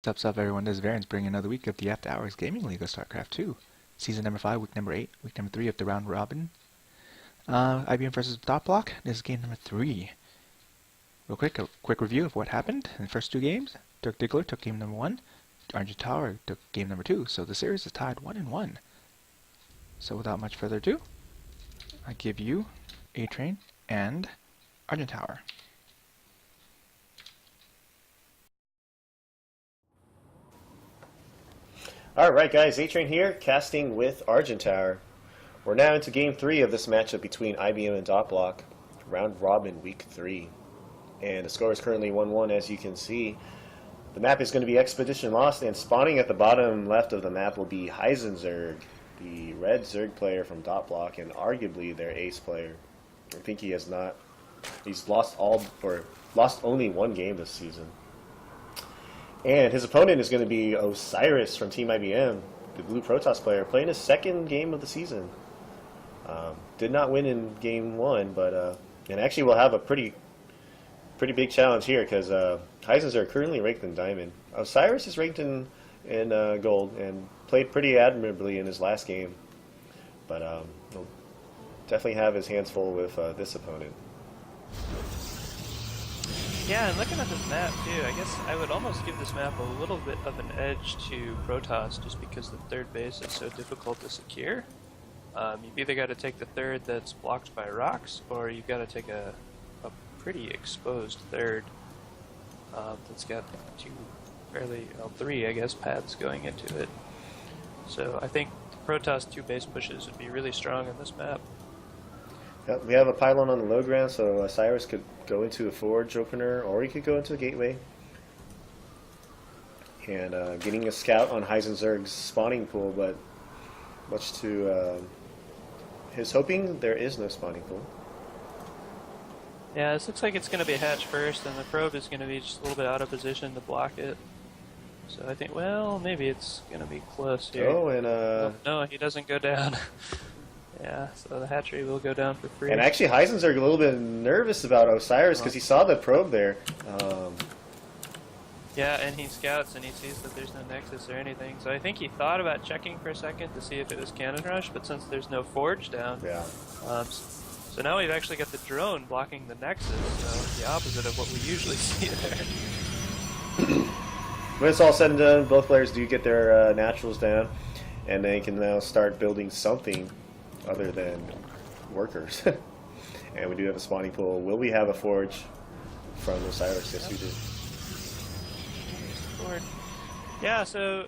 What's up, everyone? This is Varians bringing another week of the After Hours Gaming League of StarCraft 2. Season number 5, week number 8, week number 3 of the round robin. IBM versus DotBlock. This is game number 3. Real quick, a quick review of what happened in the first two games. Dirk Diggler took game number 1. Argentower took game number 2. So the series is tied 1-1. So without much further ado, I give you ATrain and Argentower. Alright guys, ATrain here, casting with Argentower. We're now into game 3 of this matchup between IBM and DotBlock, round robin week 3. And the score is currently 1-1 as you can see. The map is going to be Expedition Lost, and spawning at the bottom left of the map will be Heisenzerg, the red Zerg player from DotBlock and arguably their ace player. I think he has not, he's lost only one game this season. And his opponent is going to be Osiris from Team IBM, the blue Protoss player, playing his second game of the season. Did not win in game 1, but and actually will have a pretty big challenge here because Heisens are currently ranked in Diamond. Osiris is ranked in Gold and played pretty admirably in his last game, but he'll definitely have his hands full with this opponent. Yeah, and looking at this map too, I guess I would almost give this map a little bit of an edge to Protoss just because the third base is so difficult to secure. You've either got to take the third that's blocked by rocks, or you've got to take a pretty exposed third that's got three, I guess, paths going into it. So I think the Protoss 2 base pushes would be really strong on this map. Yep, we have a pylon on the low ground, so Osiris could go into a forge opener, or he could go into a gateway. And getting a scout on Heisenzerg's spawning pool, but much to his hoping, there is no spawning pool. Yeah, this looks like it's going to be hatch first, and the probe is going to be just a little bit out of position to block it. So I think, well, maybe it's going to be close here. Oh, and no, he doesn't go down. Yeah, so the hatchery will go down for free. And actually, Heisenzerg a little bit nervous about Osiris because he saw the probe there. Yeah, and he scouts and he sees that there's no nexus or anything. So I think he thought about checking for a second to see if it was cannon rush, but since there's no forge down, yeah. So now we've actually got the drone blocking the nexus. So the opposite of what we usually see there. When it's all said and done, both players do get their naturals down, and they can now start building something other than workers. And we do have a spawning pool. Will we have a forge from Osiris? Yes, we do. Yeah, so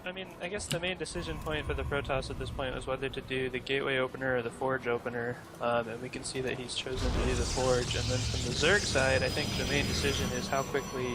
I mean, I guess the main decision point for the Protoss at this point was whether to do the gateway opener or the forge opener, and we can see that he's chosen to do the forge. And then from the Zerg side, I think the main decision is how quickly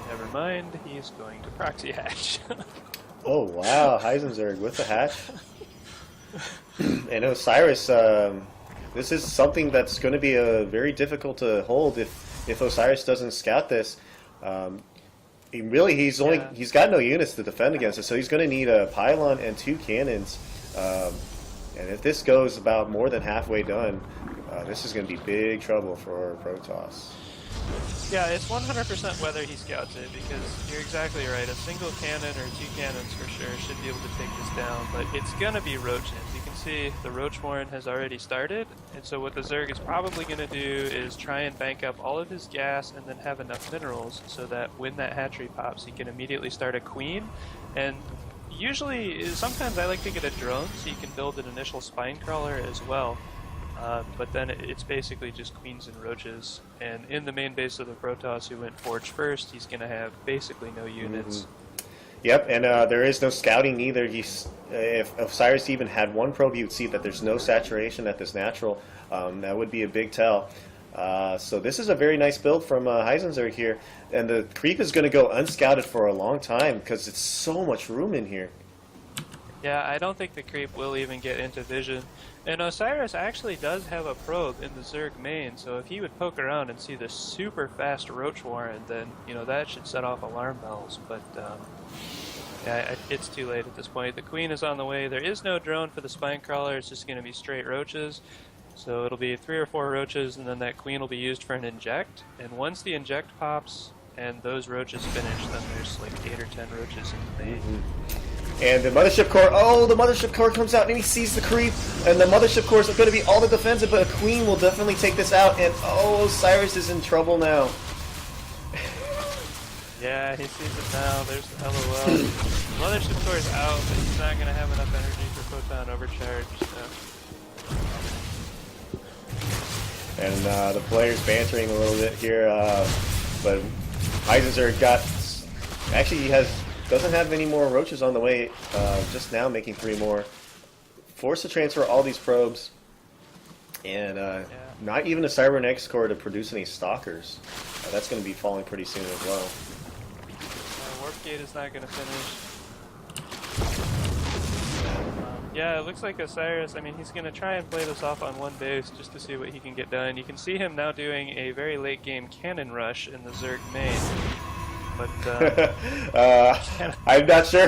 never mind, he's going to proxy hatch. Oh wow, Heisenzerg with the hatch. And Osiris, this is something that's going to be very difficult to hold if Osiris doesn't scout this. He's got no units to defend against it, so he's going to need a pylon and 2 cannons. And if this goes about more than halfway done, this is going to be big trouble for Protoss. Yeah, it's 100% whether he scouts it, because you're exactly right. A single cannon or 2 cannons for sure should be able to take this down, but it's going to be roaches. You can see the roach warren has already started, and so what the Zerg is probably going to do is try and bank up all of his gas and then have enough minerals so that when that hatchery pops, he can immediately start a queen. And usually, sometimes I like to get a drone so you can build an initial spine crawler as well. But then it's basically just queens and roaches. And in the main base of the Protoss, who went forge first, he's going to have basically no units. Mm-hmm. Yep, and there is no scouting either. If Osiris even had one probe, you would see that there's no saturation at this natural. That would be a big tell. So this is a very nice build from Heisenzerg here. And the creep is going to go unscouted for a long time because it's so much room in here. Yeah, I don't think the creep will even get into vision. And Osiris actually does have a probe in the Zerg main, so if he would poke around and see the super fast roach warren, then, you know, that should set off alarm bells. But yeah, it's too late at this point. The queen is on the way. There is no drone for the spine crawler. It's just going to be straight roaches. So it'll be 3 or 4 roaches, and then that queen will be used for an inject. And once the inject pops, and those roaches finish, then there's like 8 or 10 roaches in the main. And the mothership core, oh, the mothership core comes out and he sees the creep, and the mothership core is going to be all the defensive, but a queen will definitely take this out, and oh, Osiris is in trouble now. Yeah, he sees it now. There's the LOL. Mothership core is out, but he's not going to have enough energy for photon overcharge. So. And the players bantering a little bit here, but Heisenzerg actually he doesn't have any more roaches on the way, just now making 3 more. Forced to transfer all these probes, and not even a Cybernetics core to produce any stalkers. That's going to be falling pretty soon as well. Warp gate is not going to finish. Yeah, it looks like Osiris, I mean, he's going to try and play this off on one base just to see what he can get done. You can see him now doing a very late game cannon rush in the Zerg main. But I'm not sure.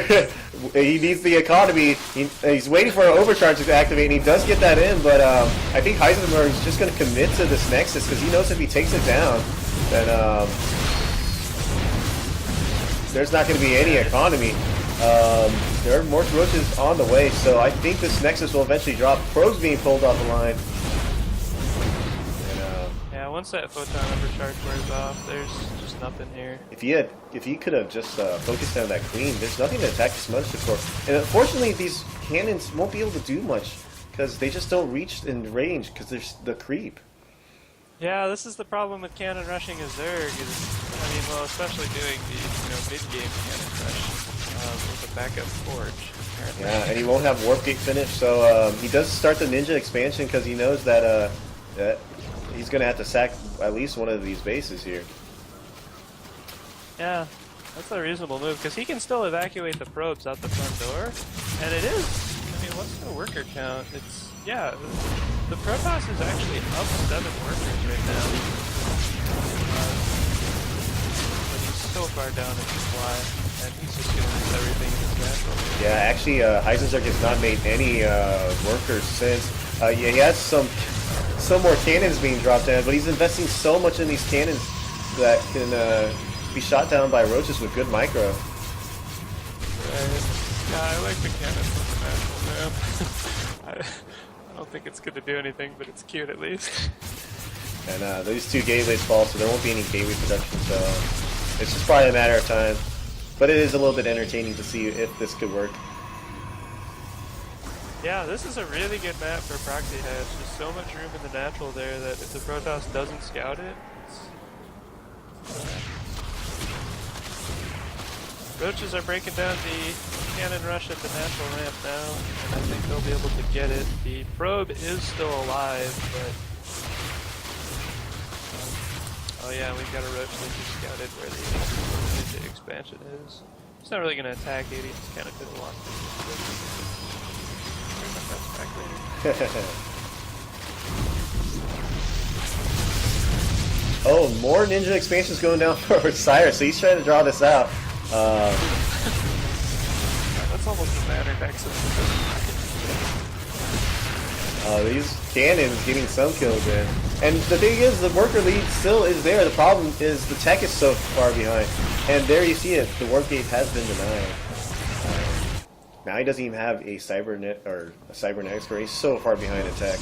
He needs the economy. He's waiting for an overcharge to activate, and he does get that in, but I think Heisenzerg is just going to commit to this Nexus because he knows if he takes it down, then there's not going to be any economy. There are more roaches on the way, so I think this Nexus will eventually drop. Probes being pulled off the line. Yeah, once that photon overcharge wears off, there's just nothing here. If he could have just focused on that queen, there's nothing to attack this mothership for. And unfortunately, these cannons won't be able to do much because they just don't reach in range because there's the creep. Yeah, this is the problem with cannon rushing a Zerg. I mean, well, especially doing the mid-game cannon rush with a backup forge. Apparently. Yeah, and he won't have warp gate finish, so he does start the ninja expansion because he knows that that he's going to have to sack at least one of these bases here. Yeah, that's a reasonable move because he can still evacuate the probes out the front door, and it is. I mean, what's the worker count? It's the Protoss is actually up 7 workers right now. But he's so far down in supply, and he's just going to lose everything in his natural. Yeah, actually, Heisenzerg has not made any workers since. Yeah, he has some more cannons being dropped down, but he's investing so much in these cannons that can be shot down by roaches with good micro. Right. Yeah, I like the cannons on the natural, man. I don't think it's going to do anything, but it's cute at least. And these 2 gateways fall, so there won't be any gateway production, so it's just probably a matter of time. But it is a little bit entertaining to see if this could work. Yeah, this is a really good map for proxy hatch. There's so much room in the natural there that if the Protoss doesn't scout it, Roaches are breaking down the cannon rush at the natural ramp now, and I think they'll be able to get it. The probe is still alive, but... oh yeah, we've got a roach that just scouted where the ninja expansion is. It's not really going to attack 80, it's kind of to the long. Oh, more ninja expansions going down for Osiris, so he's trying to draw this out. That's almost a matter nexus. These cannons getting some kills in. And the thing is, the worker lead still is there. The problem is the tech is so far behind. And there you see it, the warp gate has been denied. Now he doesn't even have a cybernetics core. He's so far behind in tech.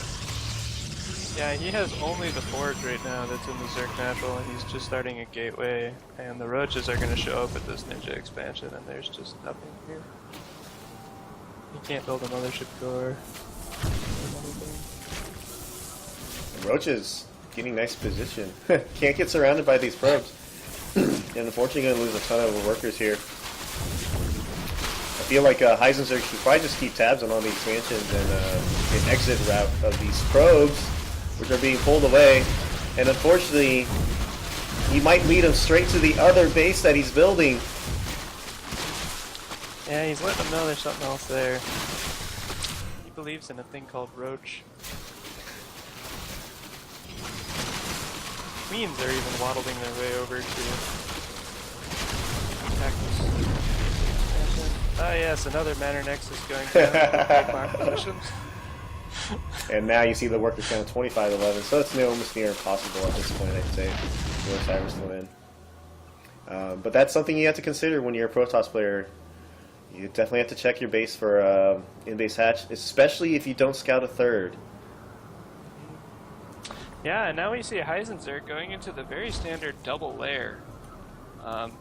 Yeah, he has only the forge right now that's in the Zerg natural, and he's just starting a gateway, and the roaches are going to show up at this ninja expansion, and there's just nothing here. He can't build a mothership core. Roaches getting nice position. Can't get surrounded by these probes. And unfortunately going to lose a ton of workers here. I feel like Heisenzerg should probably just keep tabs on all the expansions and an exit route of these probes, which are being pulled away. And unfortunately, he might lead him straight to the other base that he's building. Yeah, he's letting them know there's something else there. He believes in a thing called roach. Queens are even waddling their way over to attack this expansion. Ah yes, another Manor Nexus going down to positions. And now you see the workers count 25-11, so it's almost near impossible at this point, I'd say, for Osiris to win. But that's something you have to consider when you're a Protoss player. You definitely have to check your base for in-base hatch, especially if you don't scout a third. Yeah, and now we see a Heisenzerg going into the very standard double layer.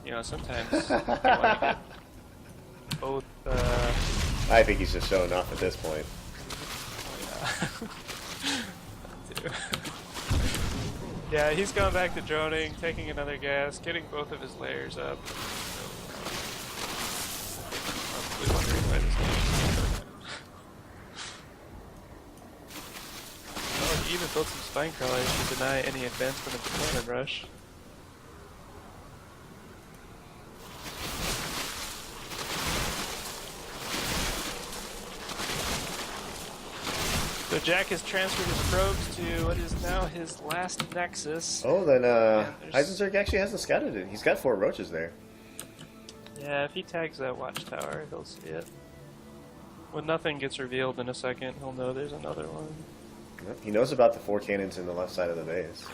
You know, sometimes you want to get both. I think he's just showing off at this point. Yeah, he's going back to droning, taking another gas, getting both of his layers up. Probably wondering why this game Oh, he even built some spine crawlers to deny any advancement of the cannon rush. So Jack has transferred his probes to what is now his last nexus. Oh, then Heisenzerg actually hasn't scouted it. He's got 4 roaches there. Yeah, if he tags that watchtower, he'll see it. When nothing gets revealed in a second, he'll know there's another one. Yep, he knows about the 4 cannons in the left side of the base.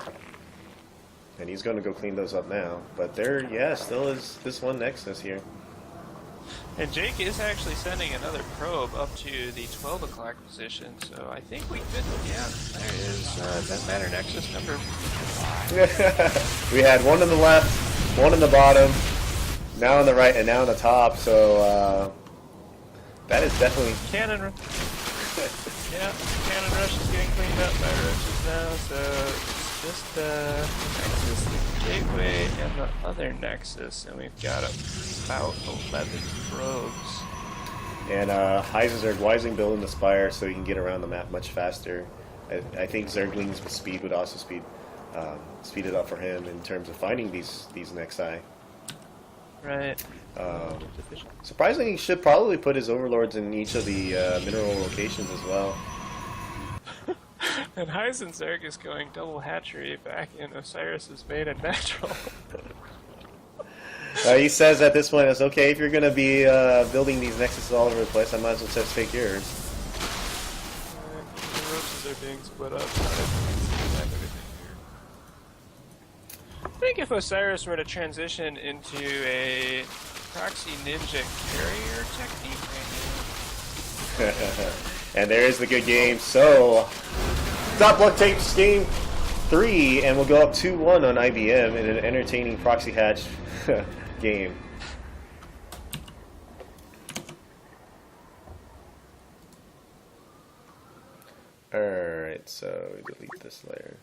And he's going to go clean those up now. But there, yeah, still is this one nexus here. And Jake is actually sending another probe up to the 12 o'clock position, so I think we could, yeah, there is, doesn't matter, Nexus number 5. We had one on the left, one on the bottom, now on the right, and now on the top, so that is definitely... Cannon yeah, cannon rush is getting cleaned up by roaches now, so it's just Nexus, the gateway, and the other Nexus, and we've got about 11 probes. And Heisenzerg wisely building the spire so he can get around the map much faster. I think Zerglings with speed would also speed it up for him in terms of finding these nexi. Right. Surprisingly, he should probably put his overlords in each of the mineral locations as well. And Heisenzerg is going double hatchery back in Osiris' main and natural. He says at this point, it's okay if you're going to be building these nexuses all over the place, I might as well just take yours. The roaches are being split up. I think if Osiris were to transition into a proxy ninja carrier technique, and there is the good game. So, DotBlock takes game 3, and we'll go up 2-1 on IBM in an entertaining proxy hatch game. Alright, so delete this layer.